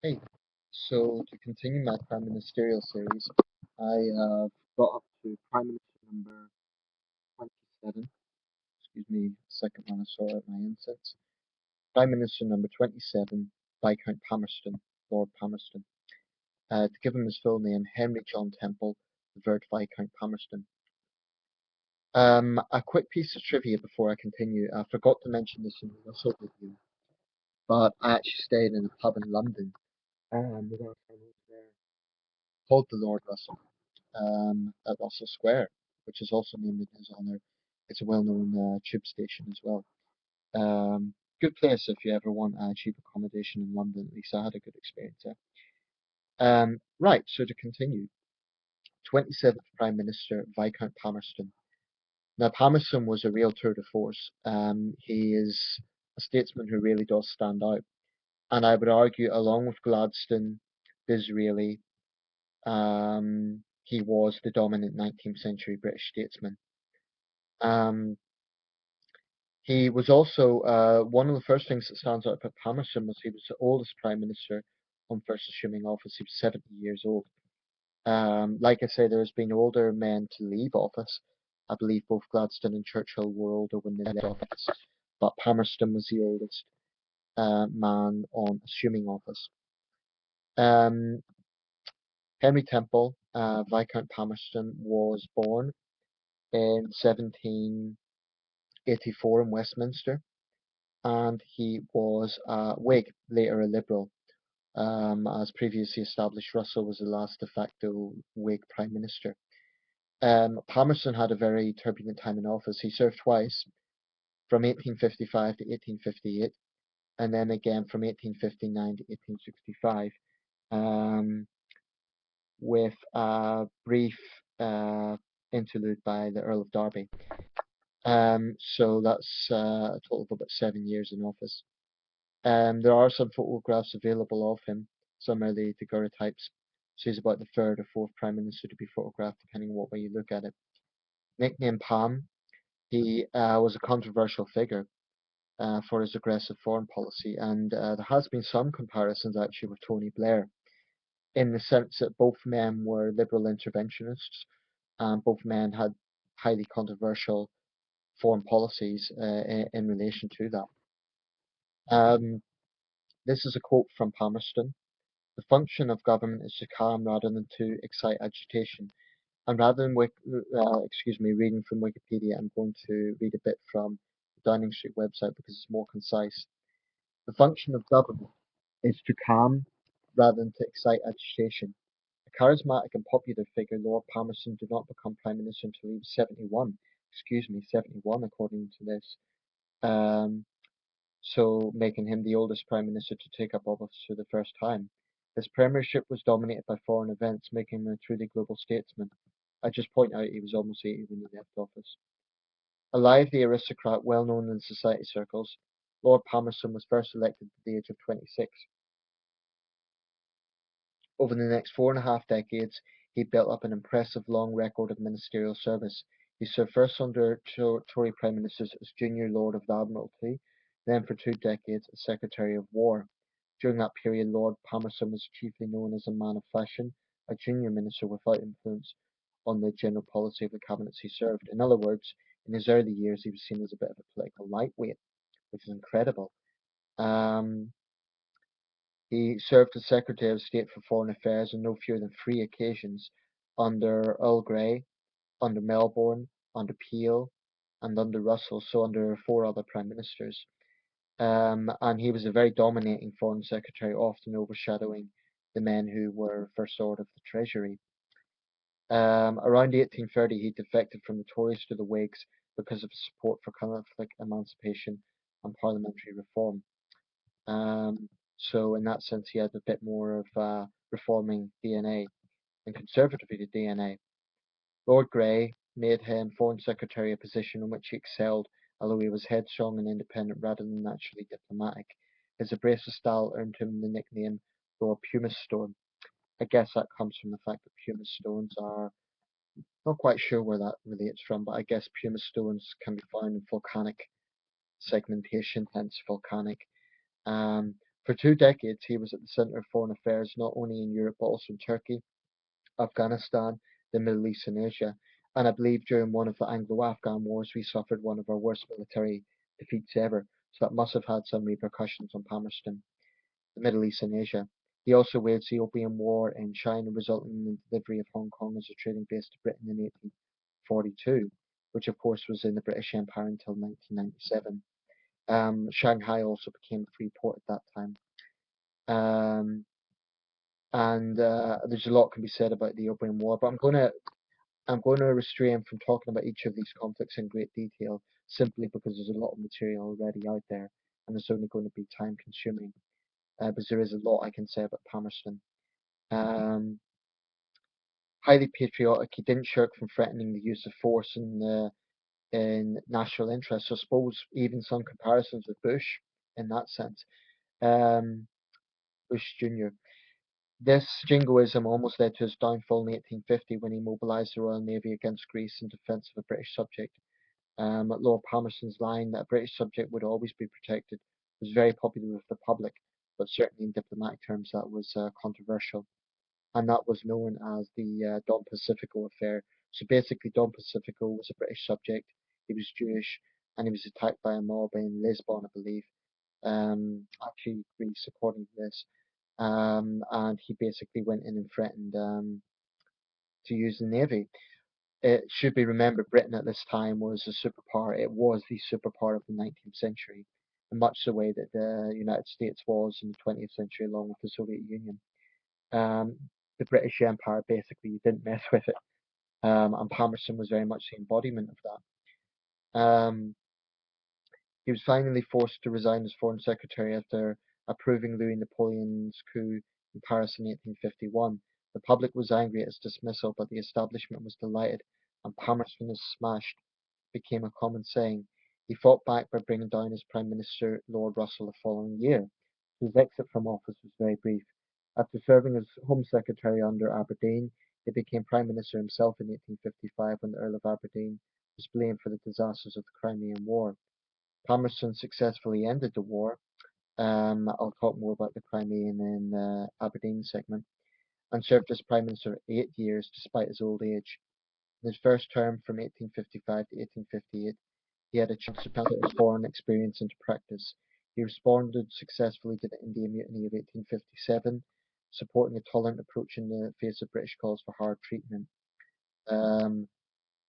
Hey, so to continue my Prime Ministerial series, I got up to Prime Minister number 27. Excuse me, a second when I saw out my insights. Prime Minister number 27, Viscount Palmerston, Lord Palmerston. To give him his full name, Henry John Temple, the third Viscount Palmerston. A quick piece of trivia before I continue. I forgot to mention this in the Russell review, but I actually stayed in a pub in London, with our friends there, called the Lord Russell. At Russell Square, which is also named in his honour. It's a well-known tube station as well. Good place if you ever want cheap accommodation in London. At least I had a good experience there. Right, so to continue, 27th Prime Minister Viscount Palmerston. Now, Palmerston was a real tour de force. He is a statesman who really does stand out. And I would argue, along with Gladstone, Disraeli, he was the dominant 19th century British statesman. Um, he was also one of the first things that stands out about Palmerston was he was the oldest prime minister on first assuming office. He was 70 years old. Like I say, there's been older men to leave office. I believe both Gladstone and Churchill were older when they left office, but Palmerston was the oldest man on assuming office. Um, Henry Temple, Viscount Palmerston, was born in 1784 in Westminster, and he was a Whig, later a Liberal. As previously established, Russell was the last de facto Whig Prime Minister. Palmerston had a very turbulent time in office. He served twice, from 1855 to 1858, and then again from 1859 to 1865, um, with a brief uh, interlude by the Earl of Derby. So that's a total of about 7 years in office. There are some photographs available of him. Some are the daguerreotypes. So he's about the third or fourth prime minister to be photographed, depending on what way you look at it. Nicknamed Palm, he was a controversial figure for his aggressive foreign policy, and there has been some comparisons actually with Tony Blair, in the sense that both men were liberal interventionists, and both men had highly controversial foreign policies in relation to that. Um, this is a quote from Palmerston. The function of government is to calm rather than to excite agitation. And rather than reading from Wikipedia, I'm going to read a bit from the Downing Street website because it's more concise. The function of government is to calm rather than to excite agitation. A charismatic and popular figure, Lord Palmerston did not become Prime Minister until he was 71. 71 according to this. Um, so making him the oldest Prime Minister to take up office for the first time. His premiership was dominated by foreign events, making him a truly global statesman. I just point out he was almost 80 when he left office. A lively aristocrat well known in society circles, Lord Palmerston was first elected at the age of 26. Over the next 4.5 decades, he built up an impressive long record of ministerial service. He served first under Tory Prime Ministers as Junior Lord of the Admiralty, then for 2 decades as Secretary of War. During that period, Lord Palmerston was chiefly known as a man of fashion, a junior minister without influence on the general policy of the cabinets he served. In other words, in his early years, he was seen as a bit of a political lightweight, which is incredible. Um, he served as Secretary of State for Foreign Affairs on no fewer than 3 occasions, under Earl Grey, under Melbourne, under Peel, and under Russell, so under 4 other Prime Ministers. And he was a very dominating Foreign Secretary, often overshadowing the men who were First Lord of the Treasury. Around 1830, he defected from the Tories to the Whigs because of his support for Catholic emancipation and parliamentary reform. So in that sense, he had a bit more of reforming DNA and conservative DNA. Lord Grey made him Foreign Secretary, a position in which he excelled, although he was headstrong and independent rather than naturally diplomatic. His abrasive style earned him the nickname Lord Pumice Stone. I guess that comes from the fact that pumice stones are, not quite sure where that relates from, but I guess pumice stones can be found in volcanic segmentation, hence volcanic. For 2 decades, he was at the centre of foreign affairs not only in Europe but also in Turkey, Afghanistan, the Middle East, and Asia. And I believe during one of the Anglo-Afghan wars, we suffered one of our worst military defeats ever. So that must have had some repercussions on Palmerston, the Middle East, and Asia. He also waged the Opium War in China, resulting in the delivery of Hong Kong as a trading base to Britain in 1842, which of course was in the British Empire until 1997. Shanghai also became a free port at that time. Um, and there's a lot can be said about the Opium War, but I'm going to refrain from talking about each of these conflicts in great detail simply because there's a lot of material already out there, and it's only going to be time consuming. But there is a lot I can say about Palmerston. Um, Highly patriotic, he didn't shirk from threatening the use of force in national interest. So I suppose even some comparisons with Bush in that sense. Um, Bush Jr. This jingoism almost led to his downfall in 1850 when he mobilised the Royal Navy against Greece in defence of a British subject. Lord Palmerston's line that a British subject would always be protected was very popular with the public, but certainly in diplomatic terms that was controversial. And that was known as the Don Pacifico affair. So basically, Don Pacifico was a British subject. He was Jewish, and he was attacked by a mob in Lisbon, I believe. Actually, Greece, according to this. And he basically went in and threatened to use the navy. It should be remembered Britain at this time was a superpower. It was the superpower of the 19th century, in much the way that the United States was in the 20th century, along with the Soviet Union. Um, the British Empire basically didn't mess with it, and Palmerston was very much the embodiment of that. He was finally forced to resign as Foreign Secretary after approving Louis Napoleon's coup in Paris in 1851. The public was angry at his dismissal, but the establishment was delighted, and Palmerston is smashed became a common saying. He fought back by bringing down his Prime Minister, Lord Russell, the following year. His exit from office was very brief. After serving as Home Secretary under Aberdeen, he became Prime Minister himself in 1855 when the Earl of Aberdeen was blamed for the disasters of the Crimean War. Palmerston successfully ended the war. I'll talk more about the Crimean in the Aberdeen segment, and served as Prime Minister for 8 years despite his old age. In his first term from 1855 to 1858, he had a chance to put his foreign experience into practice. He responded successfully to the India Mutiny of 1857, supporting a tolerant approach in the face of British calls for hard treatment. Um,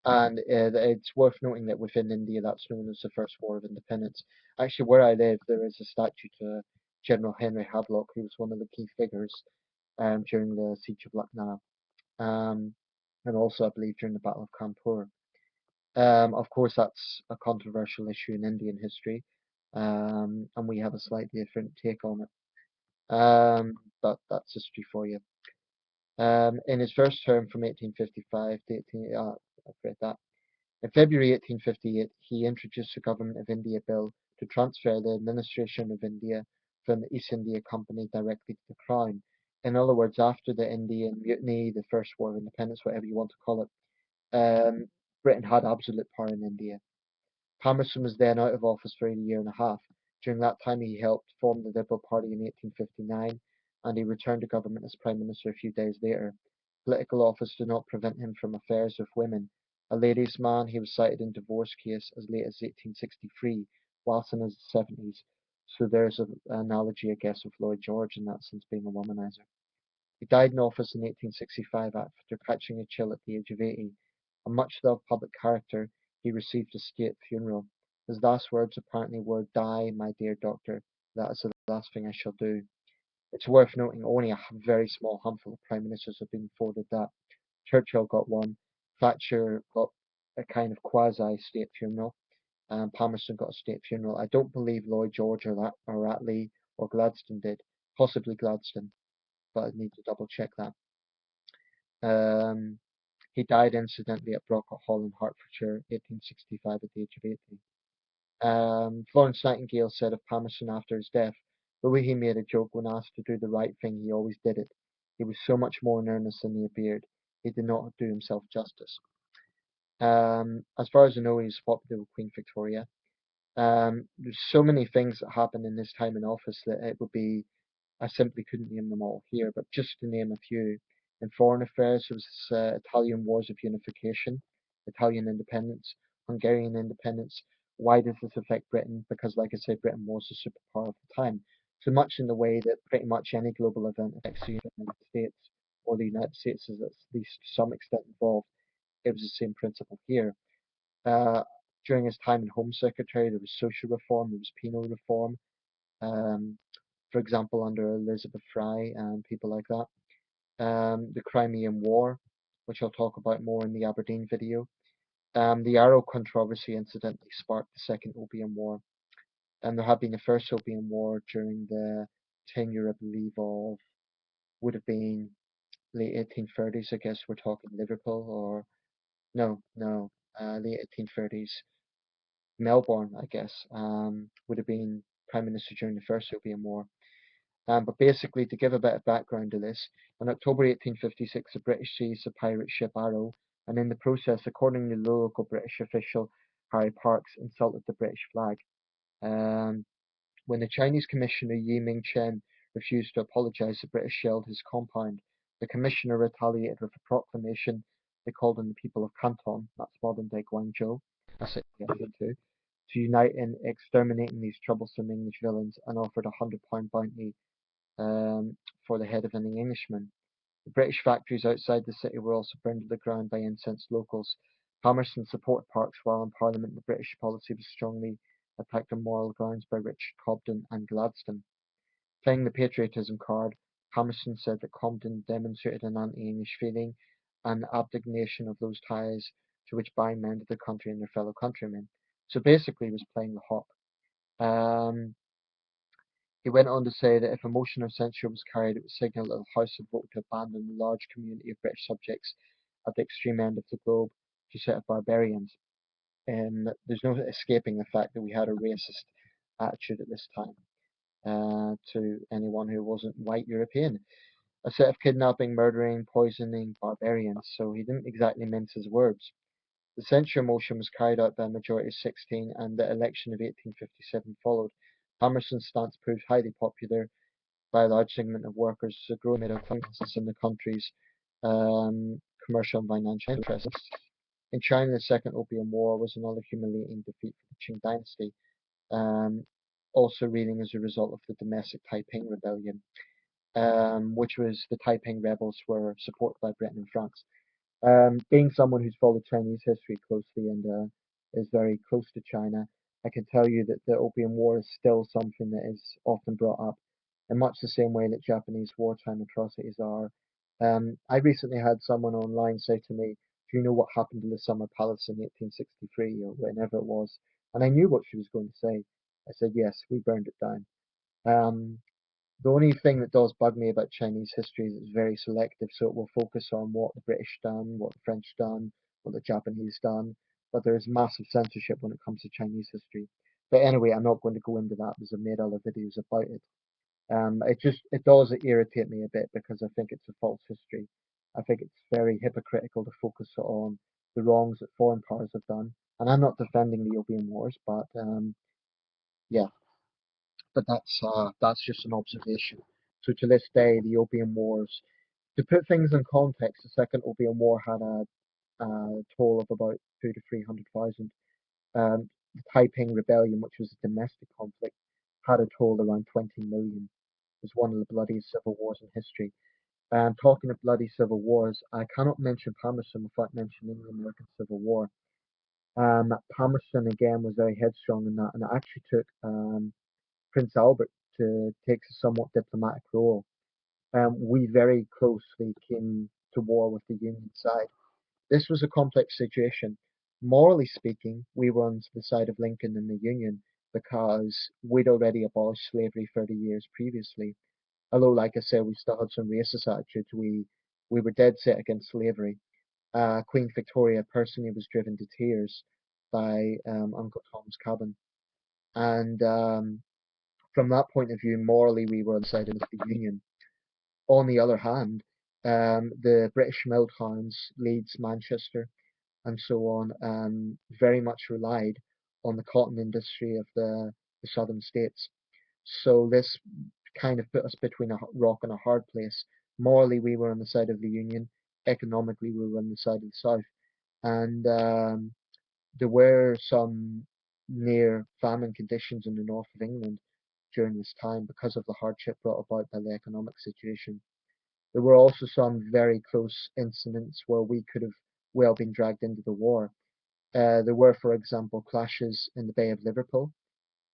and it's worth noting that within India, that's known as the First War of Independence. Actually, where I live, there is a statue to General Henry Havelock, who was one of the key figures during the Siege of Lucknow, um, and also, I believe, during the Battle of Kanpur. Of course, that's a controversial issue in Indian history, and we have a slightly different take on it. But that's history for you. In his first term from 1855 to 18, I've read that. In February 1858, he introduced the Government of India Bill to transfer the administration of India from the East India Company directly to the Crown. In other words, after the Indian Mutiny, the First War of Independence, whatever you want to call it, um, Britain had absolute power in India. Palmerston was then out of office for a year and a half. During that time, he helped form the Liberal Party in 1859, and he returned to government as Prime Minister a few days later. Political office did not prevent him from affairs with women. A ladies' man, he was cited in divorce case as late as 1863, whilst in his 70s. So there's an analogy, I guess, with Lloyd George in that sense, being a womanizer. He died in office in 1865 after catching a chill at the age of 80. A much-loved public character, he received a state funeral. His last words apparently were, "Die, my dear doctor, that is the last thing I shall do." It's worth noting only a very small handful of prime ministers have been afforded that. Churchill got one, Thatcher got a kind of quasi-state funeral, and Palmerston got a state funeral. I don't believe Lloyd George or Attlee or Gladstone did. Possibly Gladstone, but I need to double check that. Um, he died incidentally at Brockett Hall in Hertfordshire, 1865, at the age of 80. Florence Nightingale said of Palmerston after his death, the way he made a joke when asked to do the right thing, he always did it. He was so much more in earnest than he appeared. He did not do himself justice. As far as I know, he was popular with Queen Victoria. There's so many things that happened in his time in office that it would be I simply couldn't name them all here, but just to name a few. In foreign affairs, there was Italian wars of unification, Italian independence, Hungarian independence. Why does this affect Britain? Because, like I said, Britain was a superpower at the time. So much in the way that pretty much any global event affects the United States, or the United States is at least to some extent involved. It was the same principle here. Uh, During his time in Home Secretary, there was social reform, there was penal reform, um, for example, under Elizabeth Fry and people like that. The Crimean War, which I'll talk about more in the Aberdeen video. The Arrow controversy incidentally sparked the Second Opium War, and there had been a first Opium War during the tenure, I believe, of would have been late 1830s. I guess we're talking Liverpool, or no, late 1830s. Melbourne, I guess, would have been Prime Minister during the First Opium War. But basically, to give a bit of background to this, in October 1856, the British seized the pirate ship Arrow, and in the process, according to the local British official Harry Parkes, insulted the British flag. Um, when the Chinese commissioner Yi Ming-chen refused to apologize, the British shelled his compound. The commissioner retaliated with a proclamation they called on the people of Canton, that's modern-day Guangzhou, a city to unite in exterminating these troublesome English villains, and offered £100 bounty for the head of any Englishman. The British factories outside the city were also burned to the ground by incensed locals. Palmerston supported Parkes while in Parliament. The British policy was strongly attacked on moral grounds by Richard Cobden and Gladstone. Playing the patriotism card, Palmerston said that Cobden demonstrated an anti-English feeling and abnegation of those ties to which bind men to the country and their fellow countrymen. So basically, he was playing the hop. Um, He went on to say that if a motion of censure was carried, it would signal that the House had voted to abandon the large community of British subjects at the extreme end of the globe to a set of barbarians. And there's no escaping the fact that we had a racist attitude at this time to anyone who wasn't white European. A set of kidnapping, murdering, poisoning barbarians. So he didn't exactly mince his words. The censure motion was carried out by a majority of 16, and the election of 1857 followed. Palmerston's stance proved highly popular by a large segment of workers, a growing middle class in the country's commercial and financial interests. In China, the Second Opium War was another humiliating defeat for the Qing dynasty, um, also reeling as a result of the domestic Taiping Rebellion, which was the Taiping rebels were supported by Britain and France. Being someone who's followed Chinese history closely and is very close to China, I can tell you that the Opium War is still something that is often brought up in much the same way that Japanese wartime atrocities are. I recently had someone online say to me, "Do you know what happened to the Summer Palace in 1863 or whenever it was?" And I knew what she was going to say. I said, "Yes, we burned it down." Um, the only thing that does bug me about Chinese history is it's very selective, so it will focus on what the British done, what the French done, what the Japanese done, but there is massive censorship when it comes to Chinese history. But anyway, I'm not going to go into that because I've made other videos about it. It does irritate me a bit because I think it's a false history. I think it's very hypocritical to focus on the wrongs that foreign powers have done. And I'm not defending the Opium Wars, but yeah, but that's just an observation. So to this day, the Opium Wars, to put things in context, the Second Opium War had a toll of about 2 to 300,000. The Taiping Rebellion, which was a domestic conflict, had a toll around 20 million. It was one of the bloodiest civil wars in history. And talking of bloody civil wars, I cannot mention Palmerston without mentioning the American Civil War. Palmerston again was very headstrong in that, and it actually took Prince Albert to take a somewhat diplomatic role. We very closely came to war with the Union side. This was a complex situation. Morally speaking, we were on the side of Lincoln and the Union because we'd already abolished slavery 30 years previously. Although, like I said, we still had some racist attitudes. We were dead set against slavery. Queen Victoria personally was driven to tears by Uncle Tom's Cabin, and from that point of view, morally, we were on the side of the Union. On the other hand, the British Miltowns, Leeds, Manchester, and so on, very much relied on the cotton industry of the southern states. So this kind of put us between a rock and a hard place. Morally, we were on the side of the Union. Economically, we were on the side of the South. And there were some near famine conditions in the north of England during this time because of the hardship brought about by the economic situation. There were also some very close incidents where we could have well been dragged into the war. There were, for example, clashes in the Bay of Liverpool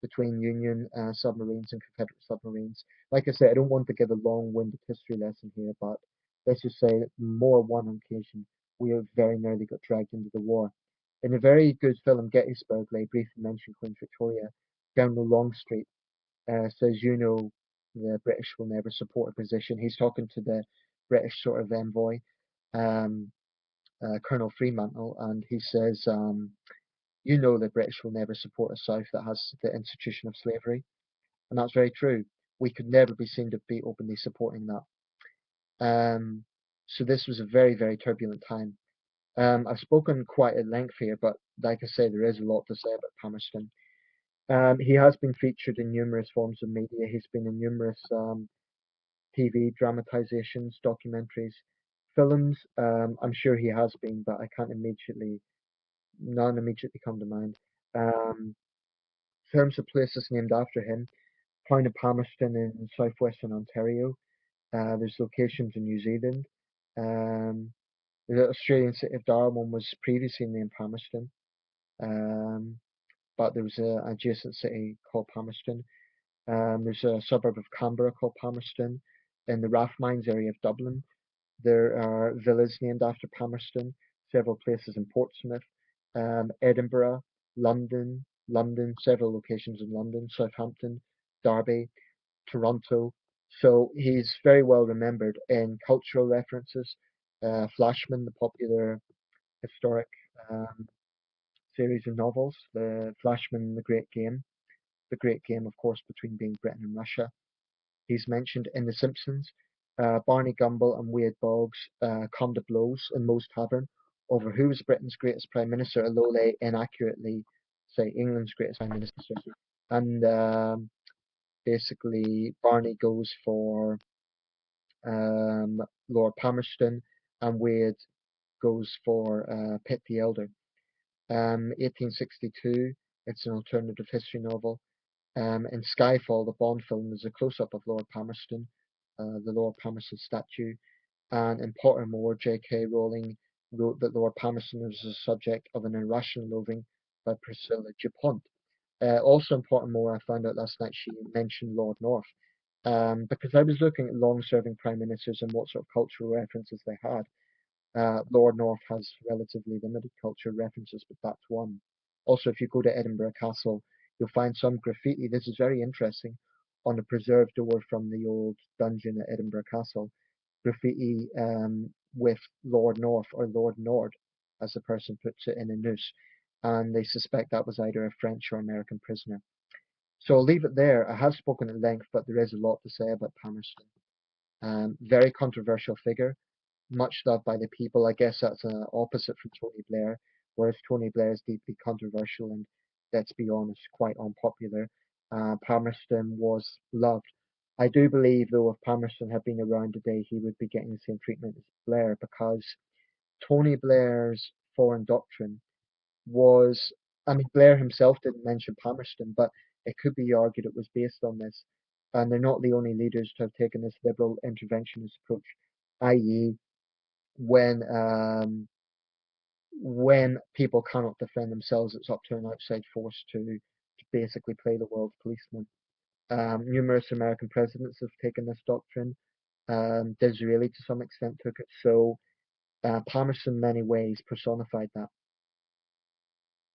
between Union submarines and Confederate submarines. Like I said, I don't want to give a long-winded history lesson here, but let's just say that more one occasion we have very nearly got dragged into the war. In a very good film, Gettysburg, they briefly mentioned Queen Victoria. General Longstreet says, you know, the British will never support a position. He's talking to the British sort of envoy, um, Colonel Fremantle, and he says, you know the British will never support a South that has the institution of slavery. And that's very true. We could never be seen to be openly supporting that. So this was a very, very turbulent time. I've spoken quite at length here, but like I say, there is a lot to say about Palmerston. He has been featured in numerous forms of media. He's been in numerous TV dramatizations, documentaries, films. I'm sure he has been, but I can't none immediately come to mind. In terms of places named after him, town of Palmerston in southwestern Ontario. There's locations in New Zealand. Um, the Australian city of Darwin was previously named Palmerston, um, but there was an adjacent city called Palmerston. There's a suburb of Canberra called Palmerston. In the Rathmines area of Dublin, there are villas named after Palmerston, several places in Portsmouth, Edinburgh, London, several locations in London, Southampton, Derby, Toronto. So he's very well remembered in cultural references. Flashman, the popular historic um, series of novels, the Flashman, the Great Game, of course, between being Britain and Russia. He's mentioned in The Simpsons. Barney Gumble and Wade Boggs come to blows in Moe's Tavern over who was Britain's greatest Prime Minister, although they inaccurately say England's greatest Prime Minister. And basically, Barney goes for Lord Palmerston, and Wade goes for Pitt the Elder. 1862, it's an alternative history novel. In Skyfall, the Bond film, there's a close-up of Lord Palmerston, the Lord Palmerston statue, and in Pottermore, J.K. Rowling wrote that Lord Palmerston was the subject of an irrational loathing by Priscilla Dupont. Also in Pottermore, I found out last night she mentioned Lord North, because I was looking at long-serving prime ministers and what sort of cultural references they had. Lord North has relatively limited cultural references, but that's one. Also, if you go to Edinburgh Castle, you'll find some graffiti. This is very interesting. On a preserved door from the old dungeon at Edinburgh Castle, graffiti with Lord North or Lord Nord, as the person puts it, in a noose. And they suspect that was either a French or American prisoner. So I'll leave it there. I have spoken at length, but there is a lot to say about Palmerston. Very controversial figure, much loved by the people. I guess that's an opposite from Tony Blair, whereas Tony Blair is deeply controversial and, let's be honest, quite unpopular. Palmerston was loved. I do believe, though, if Palmerston had been around today, he would be getting the same treatment as Blair, because Tony Blair's foreign doctrine was, I mean, Blair himself didn't mention Palmerston, but it could be argued it was based on this. And they're not the only leaders to have taken this liberal interventionist approach, i.e., when when people cannot defend themselves, it's up to an outside force to basically play the world policeman. Numerous American presidents have taken this doctrine. Disraeli, to some extent, took it. So Palmerston, in many ways, personified that.